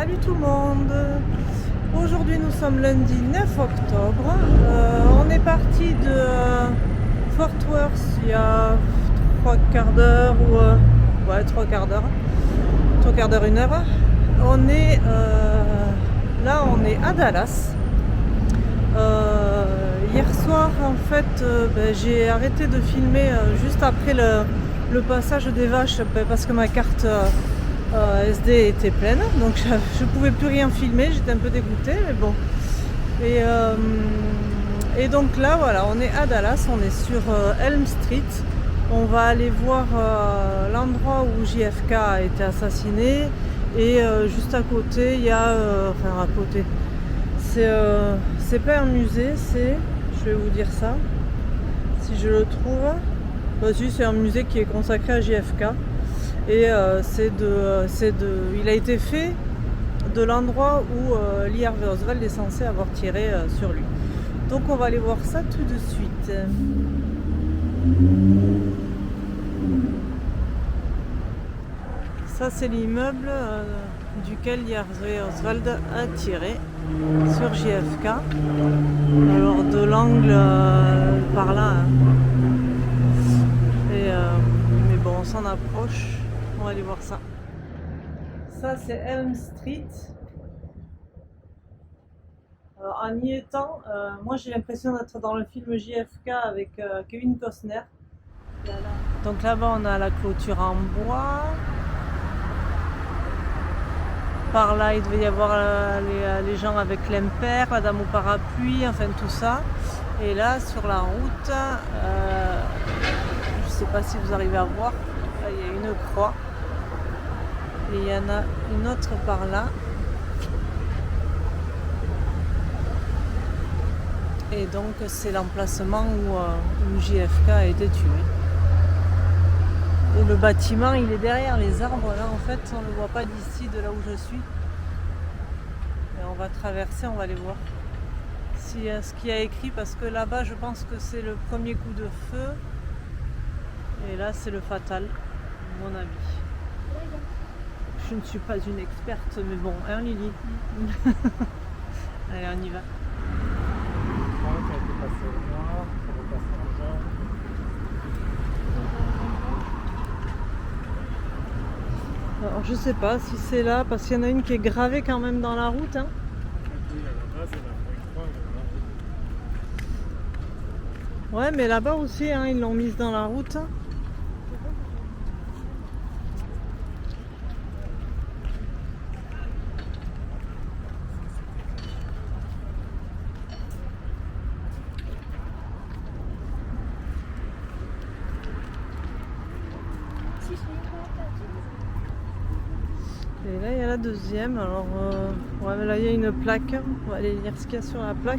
Salut tout le monde. Aujourd'hui nous sommes lundi 9 octobre. On est parti de Fort Worth il y a trois quarts d'heure ou trois quarts d'heure, une heure. On est on est à Dallas. Hier soir en fait j'ai arrêté de filmer juste après le passage des vaches parce que ma carte SD était pleine, donc je pouvais plus rien filmer, j'étais un peu dégoûtée, mais bon. Et donc là voilà, on est à Dallas, on est sur Elm Street. On va aller voir l'endroit où JFK a été assassiné, et juste à côté il y a à côté c'est pas un musée, je vais vous dire ça si je le trouve. Si, c'est un musée qui est consacré à JFK. Et il a été fait de l'endroit où Lee Harvey Oswald est censé avoir tiré sur lui. Donc on va aller voir ça tout de suite. Ça c'est l'immeuble duquel Lee Harvey Oswald a tiré sur JFK. Alors de l'angle par là. Mais bon, on s'en approche. On va aller voir ça. Ça c'est Elm Street. Alors, en y étant, moi j'ai l'impression d'être dans le film JFK avec Kevin Costner. Donc là-bas on a la clôture en bois. Par là il devait y avoir les gens avec l'impair, la dame au parapluie, enfin tout ça. Et là sur la route, je sais pas si vous arrivez à voir, là il y a une croix. Et il y en a une autre par là. Et donc c'est l'emplacement où JFK a été tué. Et le bâtiment il est derrière les arbres là, en fait on ne le voit pas d'ici, de là où je suis. Et on va traverser, on va aller voir ce qu'il y a écrit, parce que là-bas je pense que c'est le premier coup de feu. Et là c'est le fatal, à mon avis. Je ne suis pas une experte, mais bon, hein Lily. Allez, on y va. Alors je sais pas si c'est là, parce qu'il y en a une qui est gravée quand même dans la route. Hein. Ouais, mais là-bas aussi, hein, ils l'ont mise dans la route. Et là, il y a la deuxième. Alors, mais là, il y a une plaque. On va aller lire ce qu'il y a sur la plaque.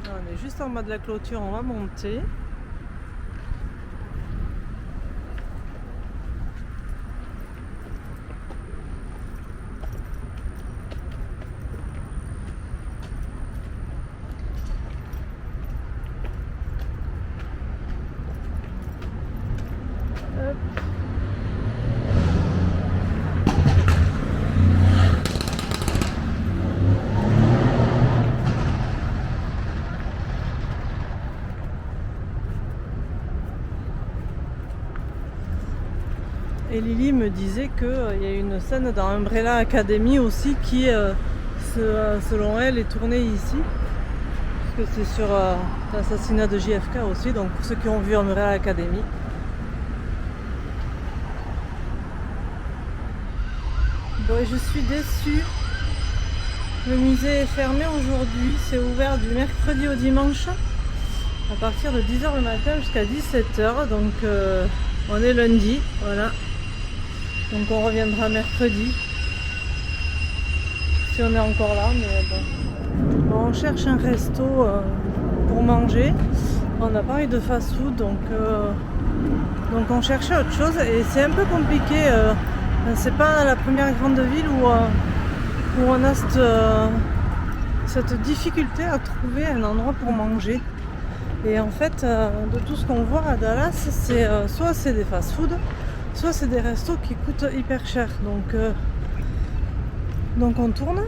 On est juste en bas de la clôture, on va monter. Hop. Et Lily me disait qu'il y a une scène dans Umbrella Academy aussi qui, selon elle, est tournée ici. Parce que c'est sur l'assassinat de JFK aussi, donc pour ceux qui ont vu Umbrella Academy. Bon, et je suis déçue. Le musée est fermé aujourd'hui. C'est ouvert du mercredi au dimanche à partir de 10h le matin jusqu'à 17h. Donc on est lundi, voilà. Donc on reviendra mercredi si on est encore là, mais bon. Bon, on cherche un resto pour manger. On a pas eu de fast-food, donc on cherchait autre chose et c'est un peu compliqué. C'est pas la première grande ville où on a cette difficulté à trouver un endroit pour manger. Et en fait, de tout ce qu'on voit à Dallas, c'est soit c'est des fast-food, soit c'est des restos qui coûtent hyper cher. Donc on tourne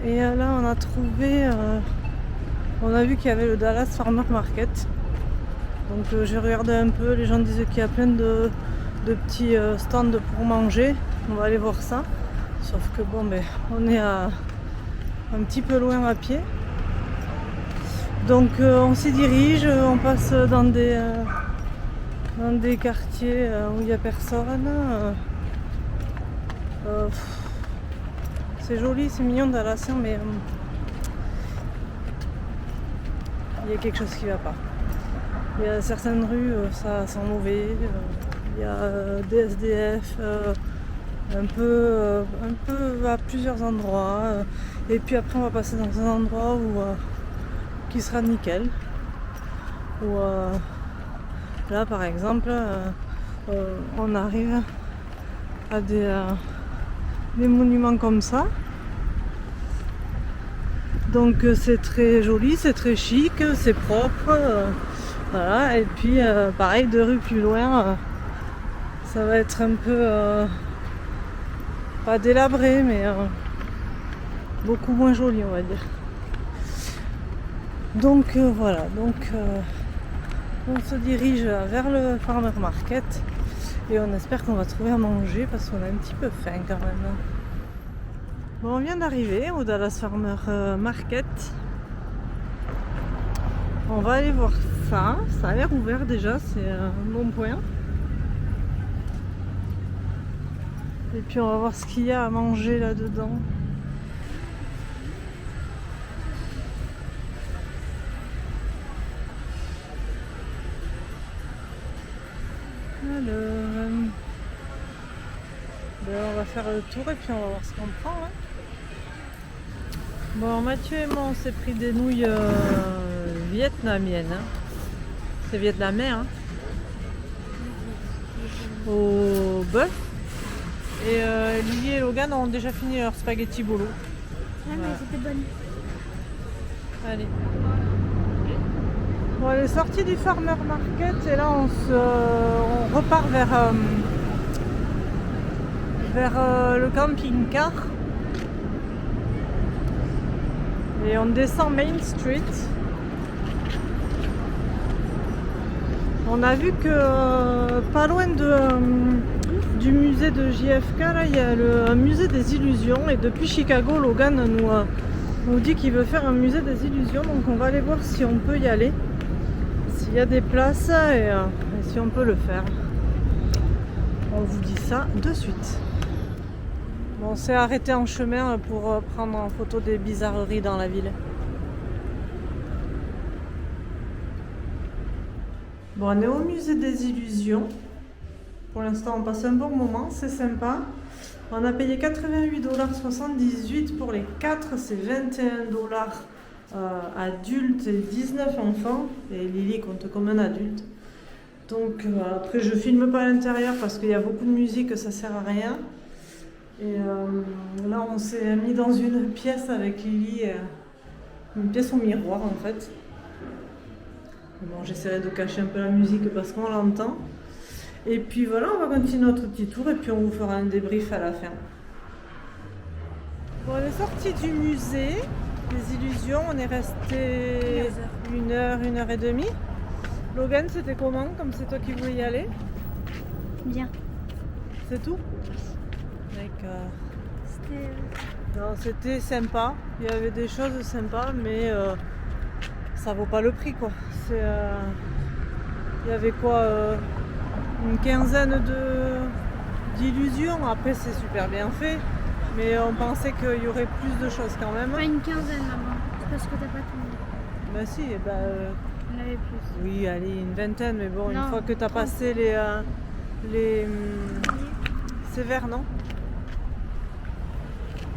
et là on a trouvé, on a vu qu'il y avait le Dallas Farmer Market. Donc j'ai regardé un peu, les gens disent qu'il y a plein de petits stands pour manger. On va aller voir ça. Sauf que bon, ben, on est un petit peu loin à pied. Donc on s'y dirige, on passe dans des quartiers où il n'y a personne. C'est joli, c'est mignon Dallas, mais il y a quelque chose qui ne va pas. Il y a certaines rues, ça sent mauvais. Il y a des SDF, un peu à plusieurs endroits. Et puis après, on va passer dans un endroit qui sera nickel. Où, là, par exemple, on arrive à des monuments comme ça. Donc c'est très joli, c'est très chic, c'est propre. Voilà. Et puis pareil, 2 rues plus loin, ça va être un peu pas délabré, mais beaucoup moins joli, on va dire. Donc voilà, on se dirige vers le Farmer Market et on espère qu'on va trouver à manger parce qu'on a un petit peu faim quand même. Bon, on vient d'arriver au Dallas Farmer Market. On va aller voir ça. Ça a l'air ouvert déjà, c'est un bon point. Et puis on va voir ce qu'il y a à manger là-dedans. Alors, on va faire le tour et puis on va voir ce qu'on prend. Hein. Bon, Mathieu et moi on s'est pris des nouilles vietnamiennes. Hein. C'est vietnamien. Hein. Au bœuf. Et Lily et Logan ont déjà fini leur spaghetti bolo. Ah, mais c'était bonne. Allez. Bon, elle est sortie du Farmer Market et là on repart vers le camping-car. Et on descend Main Street. On a vu que pas loin du musée de JFK, là, il y a un musée des illusions. Et depuis Chicago, Logan nous dit qu'il veut faire un musée des illusions. Donc on va aller voir si on peut y aller. S'il y a des places et si on peut le faire. On vous dit ça de suite. Bon, on s'est arrêté en chemin pour prendre en photo des bizarreries dans la ville. Bon, on est au musée des illusions. Pour l'instant, on passe un bon moment, c'est sympa. On a payé 88,78 $ pour les 4, c'est 21 $ adultes et 19 enfants. Et Lily compte comme un adulte. Donc après, je filme pas à l'intérieur parce qu'il y a beaucoup de musique, ça sert à rien. Et là, on s'est mis dans une pièce avec Lily, une pièce au miroir en fait. Bon, j'essaierai de cacher un peu la musique parce qu'on l'entend. Et puis voilà, on va continuer notre petit tour et puis on vous fera un débrief à la fin. Bon, on est sorti du musée des illusions, on est resté 1h et demie. Logan, c'était comment, comme c'est toi qui voulais y aller? Bien. C'est tout? D'accord. C'était... C'était sympa, il y avait des choses sympas, mais ça vaut pas le prix quoi. Il y avait quoi, une quinzaine d'illusions. Après c'est super bien fait, mais on pensait qu'il y aurait plus de choses quand même. Pas une quinzaine là-bas, c'est parce que t'as pas tout mis. Bah si, Il y en avait plus. oui, allez, une vingtaine, mais bon, Non, une fois que tu as 30. passé c'est vert, non?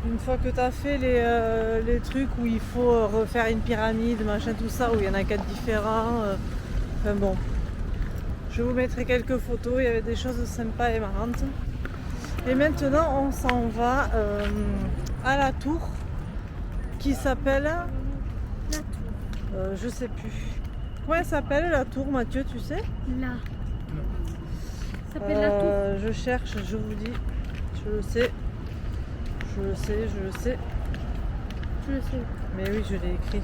Une fois que tu as fait les trucs où il faut refaire une pyramide, machin, tout ça, où il y en a 4 différents. Enfin bon, je vous mettrai quelques photos, il y avait des choses sympas et marrantes. Et maintenant, on s'en va à la tour qui s'appelle... La tour. je sais plus. Comment elle s'appelle la tour, Mathieu, tu sais? Là. Ça s'appelle la tour. Je cherche, je vous dis. Je le sais. Je le sais, je le sais. Je le sais. Mais oui, je l'ai écrit.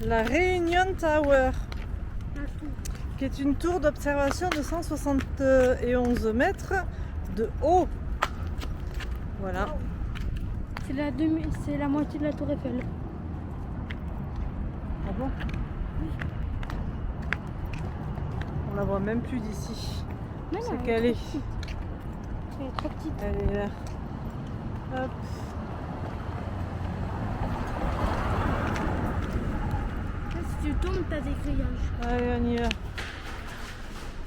La Réunion Tower, La tour. qui est une tour d'observation de 171 mètres de haut. Voilà. C'est la moitié de la tour Eiffel. Ah bon? On la voit même plus d'ici. Mais non, C'est elle qu'elle est. trop petite. Elle est trop petite. Elle est là. Hop. Si tu tombes, t'as des grillages. Allez, on y va.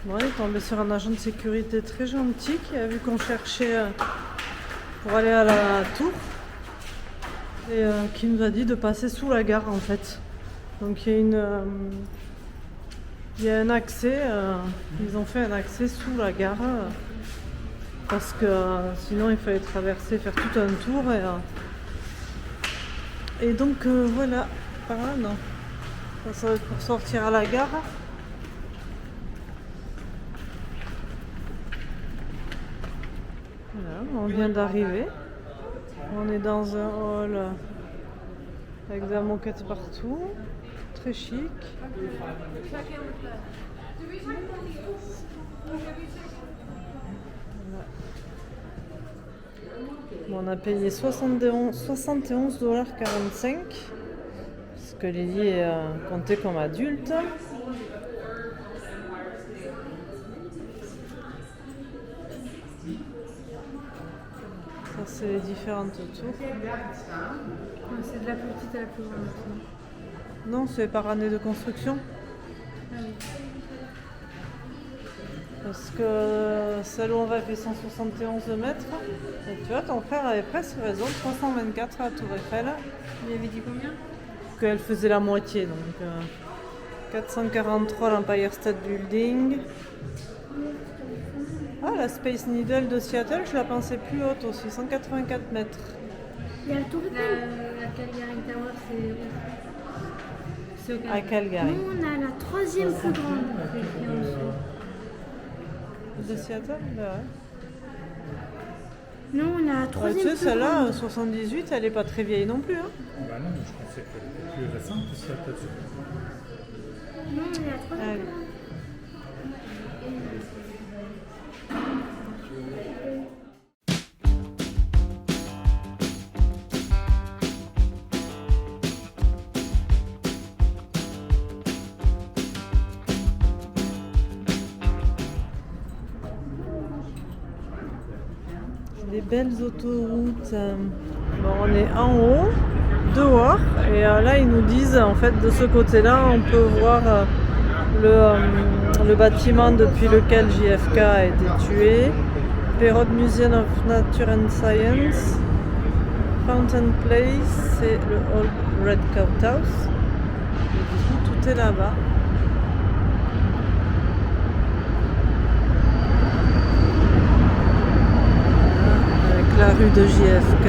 Bon, on est tombé sur un agent de sécurité très gentil qui a vu qu'on cherchait pour aller à la tour et qui nous a dit de passer sous la gare en fait. Donc il y a un accès, ils ont fait un accès sous la gare parce que sinon il fallait traverser, faire tout un tour et donc voilà, par là non. Ça va être pour sortir à la gare. Voilà, on vient d'arriver. On est dans un hall avec de la moquette partout. Très chic. Voilà. Bon, on a payé 71,45 $, parce que Lily est comptée comme adulte. Ça, c'est les différentes tours. C'est de la plus petite à la plus grande. Non, c'est par année de construction. Ah oui. Parce que celle où on va fait 171 mètres. Et tu vois, ton frère avait presque raison, 324 à la Tour Eiffel. Il avait dit combien? Qu'elle faisait la moitié, donc 443 l'Empire State Building. Ah, la Space Needle de Seattle, je la pensais plus haute aussi, 184 mètres. Il y a la tour Eiffel. La Calgary Tower, c'est au À Calgary. Nous, on a la troisième plus grande. C'est écrit en dessous. De Seattle, bah ouais. Non, on a la Tu troisième sais, plus celle-là, grande. 78, elle est pas très vieille non plus. Hein. Bah non, je pensais qu'elle était plus récente que ça, peut-être. Non, on est la troisième Allez. plus grande. Des belles autoroutes. Bon, on est en haut, dehors, et là ils nous disent en fait de ce côté-là on peut voir le bâtiment depuis lequel JFK a été tué, Perot Museum of Nature and Science, Fountain Place, c'est le Old Red Court House. Et du coup tout est là-bas. La rue de JFK.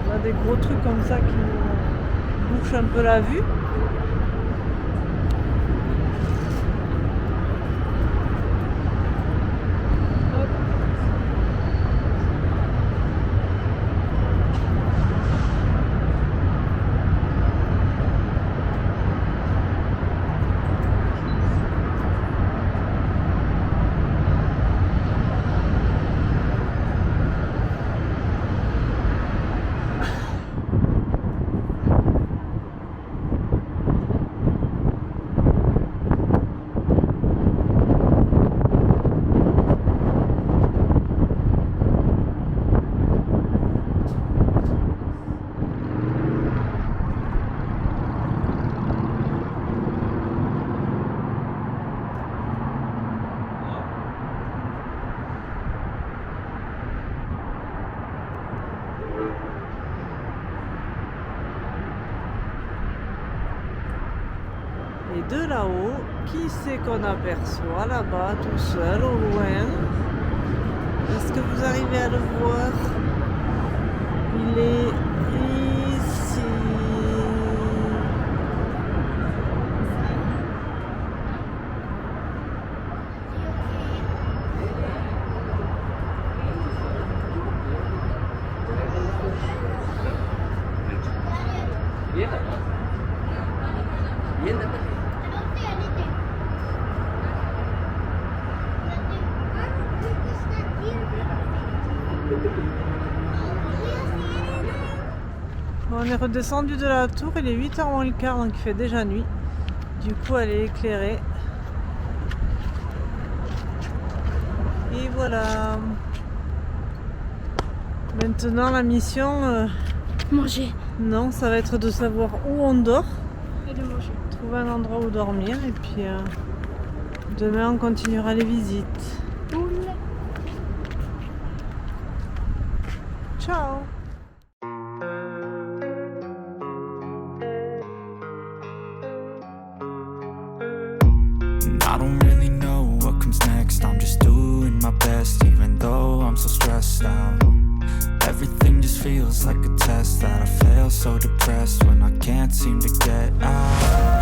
On a des gros trucs comme ça qui nous bouchent un peu la vue. Et de là-haut, qui c'est qu'on aperçoit là-bas, tout seul, au loin? Est-ce que vous arrivez à le voir? Il est ici. On est redescendu de la tour, il est 8h moins le quart, donc il fait déjà nuit. Du coup, elle est éclairée. Et voilà. Maintenant, la mission... Manger. Non, ça va être de savoir où on dort. Et de manger. Trouver un endroit où dormir. Et puis, demain, on continuera les visites. Cool. Ciao! I don't really know what comes next. I'm just doing my best, even though I'm so stressed out. Everything just feels like a test that I fail, so depressed when I can't seem to get out.